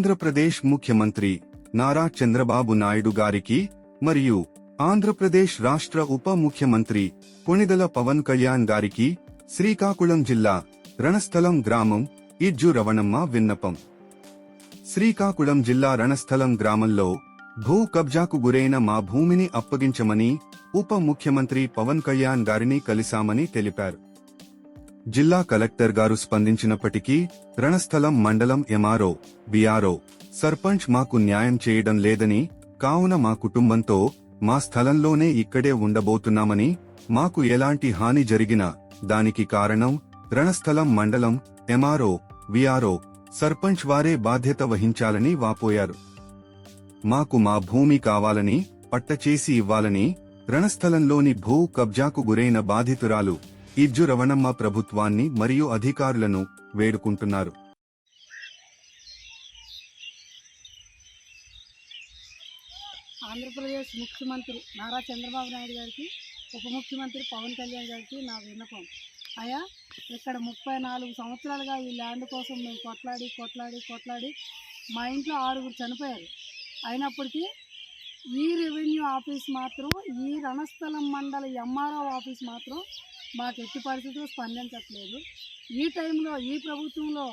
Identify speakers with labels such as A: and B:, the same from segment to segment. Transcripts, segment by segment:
A: ఆంధ్రప్రదేశ్ ముఖ్యమంత్రి నారా చంద్రబాబు నాయుడు గారికి మరియు ఆంధ్రప్రదేశ్ రాష్ట్ర ఉప ముఖ్యమంత్రి కొణిదెల పవన్ కళ్యాణ్ గారికి శ్రీకాకుళం జిల్లా రణస్థలం గ్రామం ఇజ్జు రవణమ్మ విన్నపం. శ్రీకాకుళం జిల్లా రణస్థలం గ్రామంలో భూ కబ్జాకు గురైన మా భూమిని అప్పగించమని ఉప ముఖ్యమంత్రి పవన్ కళ్యాణ్ గారిని కలిశామని తెలిపారు. జిల్లా కలెక్టర్ గారు స్పందించినప్పటికీ రణస్థలం మండలం ఎంఆర్ఓ, బిఆర్ఓ, సర్పంచ్ మాకు న్యాయం చేయడం లేదని, కావున మా కుటుంబంతో మా స్థలంలోనే ఇక్కడే ఉండబోతున్నామని, మాకు ఎలాంటి హాని జరిగినా దానికి కారణం రణస్థలం మండలం ఎంఆర్ఓ, విఆర్ఓ, సర్పంచ్ వారే బాధ్యత వహించాలని వాపోయారు. మాకు మా భూమి కావాలని, పట్టచేసి ఇవ్వాలని రణస్థలంలోని భూ కబ్జాకు గురైన బాధితురాలు ఇజ్జు రవణమ్మ ప్రభుత్వాన్ని మరియు అధికారులను వేడుకుంటున్నారు.
B: ఆంధ్రప్రదేశ్ ముఖ్యమంత్రి నారా చంద్రబాబు నాయుడు గారికి, ఉప ముఖ్యమంత్రి పవన్ కళ్యాణ్ గారికి నా విన్నపం. అయ్యా, ఇక్కడ 34 సంవత్సరాలుగా ఈ ల్యాండ్ కోసం మేము కొట్లాడి మా ఇంట్లో 6 చనిపోయారు. అయినప్పటికీ ఈ రెవెన్యూ ఆఫీస్ మాత్రం, ఈ రణస్థలం మండల ఎంఆర్ఓ ఆఫీస్ మాత్రం మాకు ఎట్టి పరిస్థితుల్లో స్పందించట్లేదు. ఈ టైంలో ఈ ప్రభుత్వంలో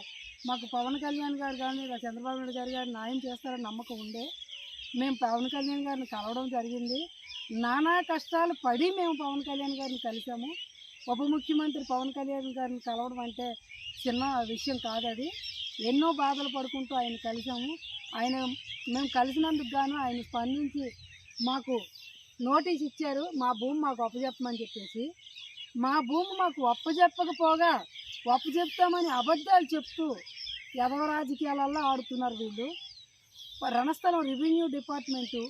B: మాకు పవన్ కళ్యాణ్ గారు కానీ చంద్రబాబు నాయుడు గారు కానీ న్యాయం చేస్తారని నమ్మకం ఉండే మేము పవన్ కళ్యాణ్ గారిని కలవడం జరిగింది. నానా కష్టాలు పడి మేము పవన్ కళ్యాణ్ గారిని కలిసాము. ఉప ముఖ్యమంత్రి పవన్ కళ్యాణ్ గారిని కలవడం అంటే చిన్న విషయం కాదు. అది ఎన్నో బాధలు పడుకుంటూ ఆయన కలిసాము. మేము కలిసినందుకు గాను ఆయన స్పందించి మాకు నోటీస్ ఇచ్చారు, మా భూమి మాకు అప్పచెప్పమని చెప్పేసి. మా భూమి మాకు అప్పచెప్పకపోగా అప్పచెప్తామని అబద్ధాలు చెప్తూ ఎదవ రాజకీయాలలో ఆడుతున్నారు వీళ్ళు. రణస్థలం రెవెన్యూ డిపార్ట్మెంటు,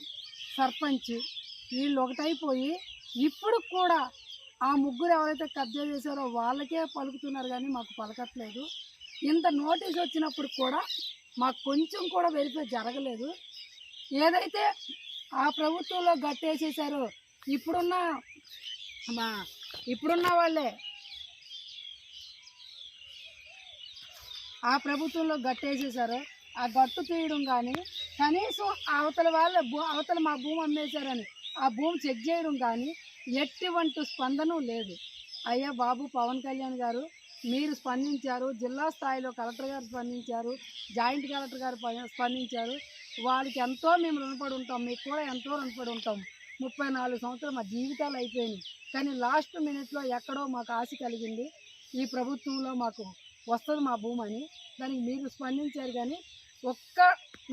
B: సర్పంచ్ వీళ్ళు ఒకటైపోయి ఇప్పుడు కూడా ఆ ముగ్గురు ఎవరైతే కబ్జా చేశారో వాళ్ళకే పలుకుతున్నారు కానీ మాకు పలకట్లేదు. ఇంత నోటీస్ వచ్చినప్పుడు కూడా మాకు కొంచెం కూడా వెరిఫై జరగలేదు. ఏదైతే ఆ ప్రభుత్వంలో గట్టేసేసారో ఇప్పుడున్న వాళ్ళే ఆ ప్రభుత్వంలో గట్టేసేసారో ఆ గట్టు తీయడం కానీ, కనీసం అవతల మా భూమి అమ్మేశారని ఆ భూమి చెక్ చేయడం కానీ ఎటువంటి స్పందన లేదు. అయ్యా బాబు పవన్ కళ్యాణ్ గారు, మీరు స్పందించారు, జిల్లా స్థాయిలో కలెక్టర్ గారు స్పందించారు, జాయింట్ కలెక్టర్ గారు స్పందించారు. వాళ్ళకి ఎంతో మేము రుణపడి ఉంటాం, మీకు కూడా ఎంతో రుణపడి ఉంటాం. 34 సంవత్సరాలు మా జీవితాలు అయిపోయినాయి. కానీ లాస్ట్ మినిట్లో ఎక్కడో మాకు ఆశ కలిగింది, ఈ ప్రభుత్వంలో మాకు వస్తుంది మా భూమి అని. దానికి మీరు స్పందించారు. కానీ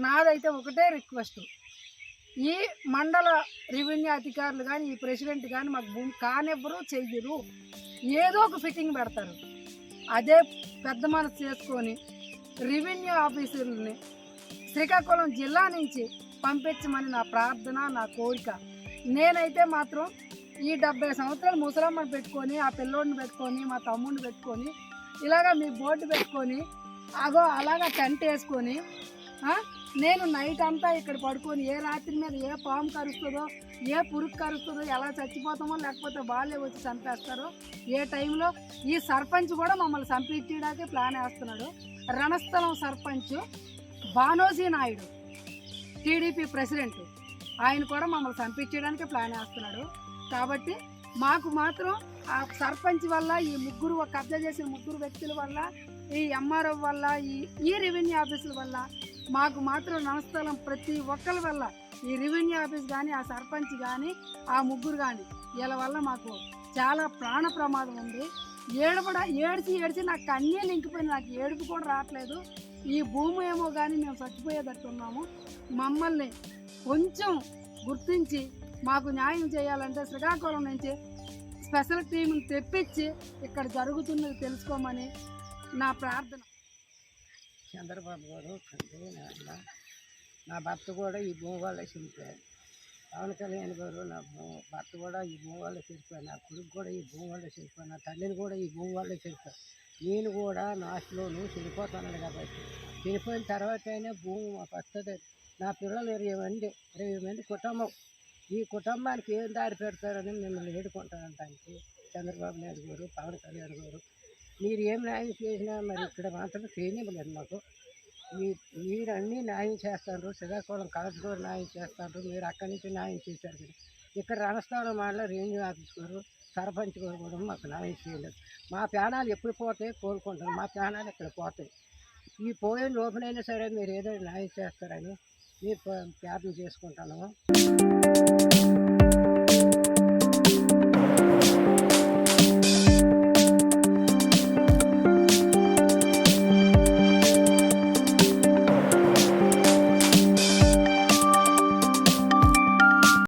B: నాదైతే ఒకటే రిక్వెస్ట్, ఈ మండల రెవెన్యూ అధికారులు కానీ ఈ ప్రెసిడెంట్ కానీ మాకు భూమి కానివ్వరు, చెయ్యరు. ఏదో ఒక ఫిట్టింగ్ పెడతారు. అదే పెద్ద మనసు చేసుకొని రెవెన్యూ ఆఫీసర్లని శ్రీకాకుళం జిల్లా నుంచి పంపించమని నా ప్రార్థన, నా కోరిక. నేనైతే మాత్రం ఈ 70 సంవత్సరాలు ముసలమ్మని పెట్టుకొని, ఆ పిల్లోడిని పెట్టుకొని, మా తమ్ముడిని పెట్టుకొని, ఇలాగా మీ బోర్డు పెట్టుకొని అలాగా టెంట్ వేసుకొని నేను నైట్ అంతా ఇక్కడ పడుకొని ఏ రాత్రి మీద ఏ పాము కరుస్తుందో, ఏ పురుగు కరుస్తుందో, ఎలా చచ్చిపోతామో లేకపోతే వాళ్ళే వచ్చి చంపేస్తారో, ఏ టైంలో ఈ సర్పంచ్ కూడా మమ్మల్ని చంపించడానికి ప్లాన్ వేస్తున్నాడు. రణస్థలం సర్పంచ్ బానోజీ నాయుడు, టీడీపీ ప్రెసిడెంట్, ఆయన కూడా మమ్మల్ని చంపించడానికి ప్లాన్ వేస్తున్నాడు. కాబట్టి మాకు మాత్రం ఆ సర్పంచ్ వల్ల, ఈ ముగ్గురు కబ్జా చేసిన ముగ్గురు వ్యక్తుల వల్ల, ఈ ఎంఆర్ఓ వల్ల, ఈ రెవెన్యూ ఆఫీసుల వల్ల మాకు మాత్రం రణస్థలం ప్రతి ఒక్కరి వల్ల, ఈ రెవెన్యూ ఆఫీస్ కానీ, ఆ సర్పంచ్ కానీ, ఆ ముగ్గురు కానీ వీళ్ళ వల్ల మాకు చాలా ప్రాణ ప్రమాదం ఉంది. ఏడ్చి నాకు కన్నీళ్ళు ఇంకిపోయింది. నాకు ఏడుపు కూడా రావట్లేదు. ఈ భూమి ఏమో కానీ మేము చచ్చిపోయేటట్టు ఉన్నాము. మమ్మల్ని కొంచెం గుర్తించి మాకు న్యాయం చేయాలంటే శ్రీకాకుళం నుంచి స్పెషల్ టీంని తెప్పించి ఇక్కడ జరుగుతున్నది తెలుసుకోమని నా ప్రార్థన.
C: చంద్రబాబు గారు నా భర్త కూడా ఈ భూమి వాళ్ళే చనిపోయారు. పవన్ కళ్యాణ్ గారు నా భర్త కూడా ఈ భూమి వాళ్ళే చనిపోయారు. నా కొడుకు కూడా ఈ భూమి వాళ్ళే చనిపోయారు. నా తల్లిని కూడా ఈ భూమి వాళ్ళే చనిపోయారు. నేను కూడా లాస్ట్లోనూ చనిపోతున్నాను కాబట్టి చనిపోయిన తర్వాత అయినా భూమి మాకు వస్తుంది. నా పిల్లలు 20 మంది కుటుంబం. ఈ కుటుంబానికి ఏం దారి పెడతారని మిమ్మల్ని వేడుకుంటానంటానికి చంద్రబాబు నాయుడు గారు, పవన్ కళ్యాణ్ గారు, మీరు ఏం న్యాయం చేసినా మరి ఇక్కడ మాత్రం చేయనివ్వలేదు మాకు. మీరు అన్నీ న్యాయం చేస్తారు, శ్రీకాకుళం కలెక్టర్ గారు న్యాయం చేస్తారు, మీరు అక్కడి నుంచి న్యాయం చేశారు కదా. ఇక్కడ రణస్థానం మాటలో రెవెన్యూ ఆఫీస్ గారు సర్పంచ్ గారు కూడా మాకు న్యాయం చేయలేదు. మా ప్రాణాలు ఎప్పుడు పోతాయి కోరుకుంటారు, మా ప్రాణాలు ఇక్కడ పోతాయి. ఈ పోయిన లోపలైనా సరే మీరు ఏదో న్యాయం చేస్తారని మీరు ప్రార్థన చేసుకుంటాను.